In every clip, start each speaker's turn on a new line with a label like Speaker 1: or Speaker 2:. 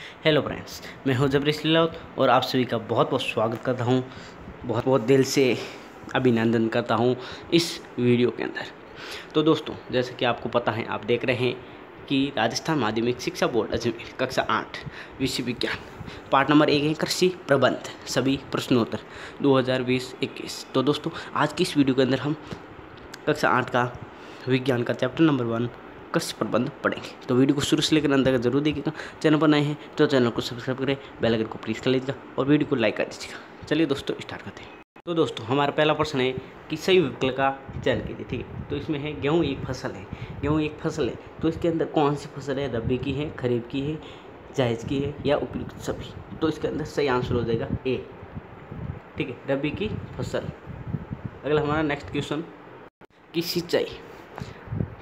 Speaker 1: Hello friends, मैं हूं जबरी सिलावत और आप सभी का बहुत बहुत स्वागत करता हूं। बहुत बहुत दिल से अभिनंदन करता हूं इस वीडियो के अंदर। तो दोस्तों, जैसे कि आपको पता है, आप देख रहे हैं कि राजस्थान माध्यमिक शिक्षा बोर्ड अजमेर कक्षा 8 विषय विज्ञान पार्ट नंबर 1 है कृषि प्रबंध, सभी प्रश्नोत्तर 2020-21। तो दोस्तों, आज की इस वीडियो के अंदर हम कक्षा 8 का विज्ञान का चैप्टर नंबर 1 कृषि प्रबंध पढ़ेंगे। तो वीडियो को शुरू से लेकर अंत तक जरूर देखिएगा। चैनल पर नए हैं तो चैनल को सब्सक्राइब करें, बेल आइकन को प्रेस कर लीजिएगा और वीडियो को लाइक कर दीजिएगा। चलिए दोस्तों, स्टार्ट करते हैं। तो दोस्तों, हमारा पहला प्रश्न है कि सही विकल्प का चयन कीजिए। ठीक है, तो इसमें है गेहूँ एक फसल है। गेहूँ एक फसल है, तो इसके अंदर कौन सी फसल है? रबी की है, खरीफ की है, जायज़ की है या उपयुक्त सभी? तो इसके अंदर सही आंसर हो जाएगा ए। ठीक है, रबी की फसल। अगला हमारा नेक्स्ट क्वेश्चन कि सिंचाई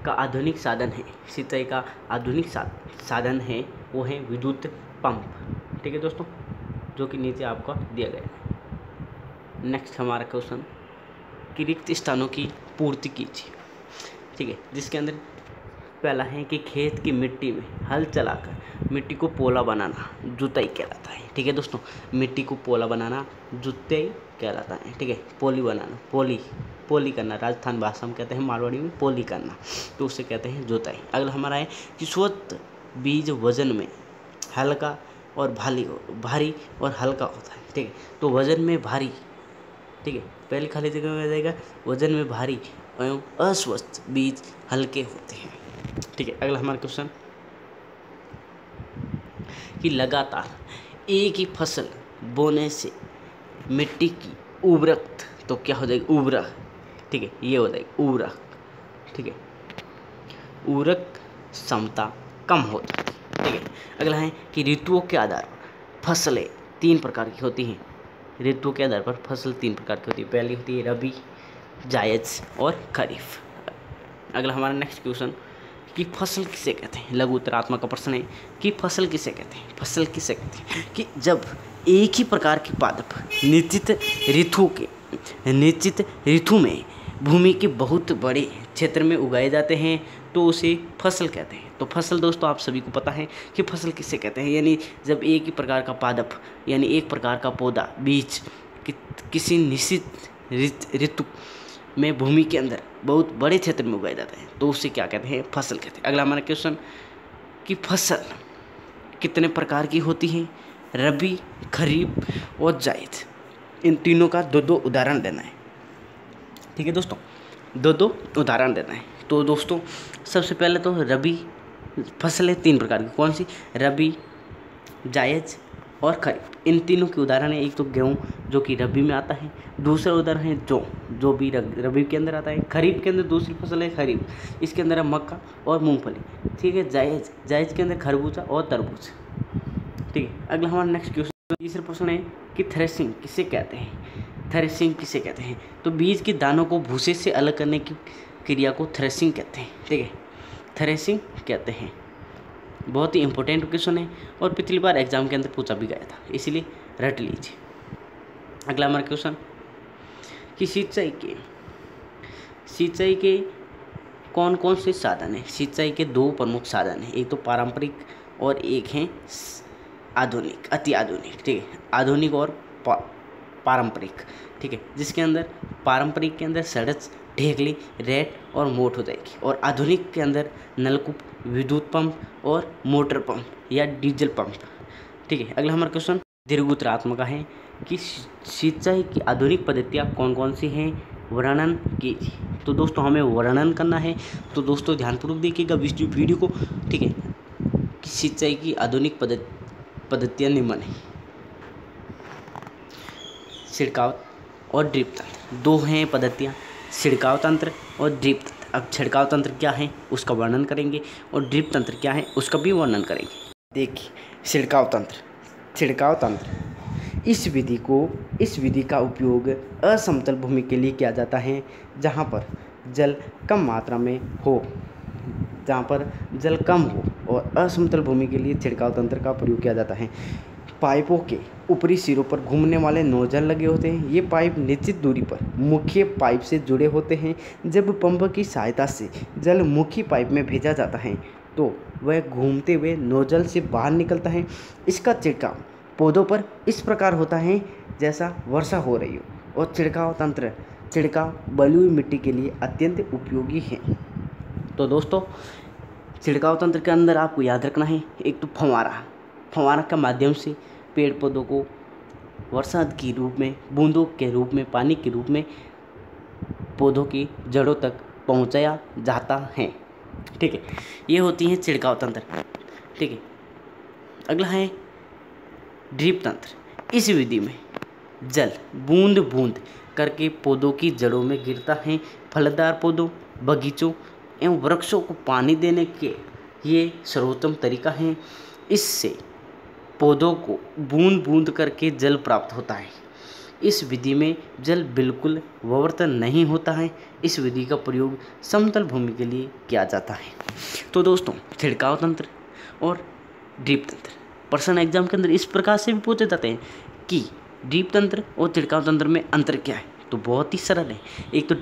Speaker 1: का आधुनिक साधन है। सिंचाई का आधुनिक साधन है वो है विद्युत पंप। ठीक है दोस्तों, जो कि नीचे आपको दिया गया है। नेक्स्ट हमारा क्वेश्चन कि रिक्त स्थानों की पूर्ति कीजिए। ठीक है, जिसके अंदर पहला है कि खेत की मिट्टी में हल चलाकर मिट्टी को पोला बनाना जुताई कहलाता है। ठीक है दोस्तों, मिट्टी को पोला बनाना जुताई कहलाता है। ठीक है, पोली बनाना, पोली करना, राजस्थान भाषा में कहते हैं, मारवाड़ी में पोली करना, तो उसे कहते हैं जुताई। अगला हमारा है कि स्वत बीज वजन में हल्का और भारी और हल्का होता है। ठीक है, तो वजन में भारी, ठीक है, पहले खाली जगह में आ जाएगा वजन में भारी एवं अस्वस्थ बीज हल्के होते हैं। ठीक है, अगला हमारा क्वेश्चन कि लगातार एक ही फसल बोने से मिट्टी की उर्वरक, तो क्या हो जाएगी? उर्वरक। ठीक है, ये हो जाएगी उर्वरक। ठीक है, उर्वरक क्षमता कम हो जाती है। ठीक है, अगला है कि ऋतुओं के आधार पर फसलें 3 प्रकार की होती हैं। ऋतुओं के आधार पर फसल 3 प्रकार की होती है। पहली होती है रबी, जायज़ और खरीफ। अगला हमारा नेक्स्ट क्वेश्चन कि फसल किसे कहते हैं? लघु उत्तरात्मक का प्रश्न है कि फसल किसे कहते हैं? फसल किसे कहते हैं कि जब एक ही प्रकार के पादप निश्चित ऋतु में भूमि के बहुत बड़े क्षेत्र में उगाए जाते हैं तो उसे फसल कहते हैं। तो फसल दोस्तों, आप सभी को पता है कि फसल किसे कहते हैं, यानी जब एक ही प्रकार का पादप यानी एक प्रकार का पौधा बीज किसी निश्चित ऋतु में भूमि के अंदर बहुत बड़े क्षेत्र में उगाया जाता है तो उसे क्या कहते हैं? फसल कहते हैं। अगला हमारा क्वेश्चन कि फसल कितने प्रकार की होती है? रबी, खरीफ और जायद। इन तीनों का दो उदाहरण देना है। ठीक है दोस्तों, दो उदाहरण देना है। तो दोस्तों, सबसे पहले तो रबी फसलें 3 प्रकार की, कौन सी? रबी, जायज़ और खरीफ। इन तीनों के उदाहरण है, एक तो गेहूँ जो कि रबी में आता है, दूसरा उदाहरण है जो भी रबी के अंदर आता है। खरीफ के अंदर दूसरी फसल है खरीफ, इसके अंदर है मक्का और मूंगफली। ठीक है, जायज़ के अंदर खरबूजा और तरबूज। ठीक है, अगला हमारा नेक्स्ट क्वेश्चन, तीसरा प्रश्न है कि थ्रेसिंग किसे कहते हैं? थ्रेसिंग किसे कहते हैं? तो बीज के दानों को भूसे से अलग करने की क्रिया को थ्रेसिंग कहते हैं। ठीक है, थ्रेसिंग कहते हैं। बहुत ही इंपॉर्टेंट क्वेश्चन है और पिछली बार एग्जाम के अंदर पूछा भी गया था, इसीलिए रट लीजिए। अगला हमारा क्वेश्चन कि सिंचाई के कौन कौन से साधन हैं? सिंचाई के 2 प्रमुख साधन हैं, एक तो पारंपरिक और एक है आधुनिक, अति आधुनिक। ठीक है, आधुनिक और पारंपरिक। ठीक है, जिसके अंदर पारंपरिक के अंदर सड़क, ढेकली, रेत और मोट हो जाएगी, और आधुनिक के अंदर नलकूप, विद्युत पंप और मोटर पंप या डीजल पंप। ठीक है, अगला हमारा क्वेश्चन दीर्घ उत्तरात्मक है कि सिंचाई की आधुनिक पद्धतियाँ कौन कौन सी हैं? वर्णन कीजिए। तो दोस्तों, हमें वर्णन करना है, तो दोस्तों ध्यानपूर्वक देखिएगा वीडियो को। ठीक है, कि सिंचाई की आधुनिक पद्धतियाँ निम्न है। छिड़काव और ड्रिप तंत्र 2 हैं पद्धतियाँ, छिड़काव तंत्र और ड्रिप तंत्र। अब छिड़काव तंत्र क्या है उसका वर्णन करेंगे और ड्रिप तंत्र क्या है उसका भी वर्णन करेंगे। देखिए, छिड़काव तंत्र इस विधि का उपयोग असमतल भूमि के लिए किया जाता है जहाँ पर जल कम हो और असमतल भूमि के लिए छिड़काव तंत्र का प्रयोग किया जाता है। पाइपों के ऊपरी सिरों पर घूमने वाले नोजल लगे होते हैं। ये पाइप निश्चित दूरी पर मुख्य पाइप से जुड़े होते हैं। जब पंप की सहायता से जल मुख्य पाइप में भेजा जाता है तो वह घूमते हुए नोजल से बाहर निकलता है। इसका छिड़काव पौधों पर इस प्रकार होता है जैसा वर्षा हो रही हो। और छिड़काव बलुई हुई मिट्टी के लिए अत्यंत उपयोगी है। तो दोस्तों, छिड़काव तंत्र के अंदर आपको याद रखना है, एक तो फव्वारा के माध्यम से पेड़ पौधों को वर्षा के रूप में, बूंदों के रूप में, पानी के रूप में पौधों की जड़ों तक पहुंचाया जाता है। ठीक है, ये होती है छिड़काव तंत्र। ठीक है, अगला है ड्रिप तंत्र। इस विधि में जल बूंद बूंद करके पौधों की जड़ों में गिरता है। फलदार पौधों, बगीचों एवं वृक्षों को पानी देने के ये सर्वोत्तम तरीका है। इससे पौधों को बूंद बूंद करके जल प्राप्त होता है। इस विधि में जल बिल्कुल व्यर्थ नहीं होता है। इस विधि का प्रयोग समतल भूमि के लिए किया जाता है। तो दोस्तों, छिड़काव तंत्र और ड्रिप तंत्र पर्सनल एग्जाम के अंदर इस प्रकार से भी पूछे जाते हैं कि ड्रिप तंत्र और छिड़काव तंत्र में अंतर क्या है। तो बहुत ही सरल है। एक तो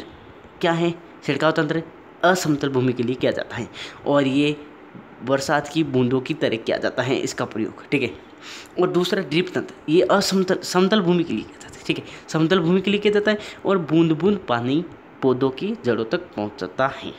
Speaker 1: क्या है, छिड़काव तंत्र असमतल भूमि के लिए किया जाता है और ये बरसात की बूंदों की तरह किया जाता है इसका प्रयोग। ठीक है, और दूसरा ड्रिप तंत्र, ये समतल भूमि के लिए किया जाता है। ठीक है, समतल भूमि के लिए किया जाता है और बूंद बूंद पानी पौधों की जड़ों तक पहुंचता है।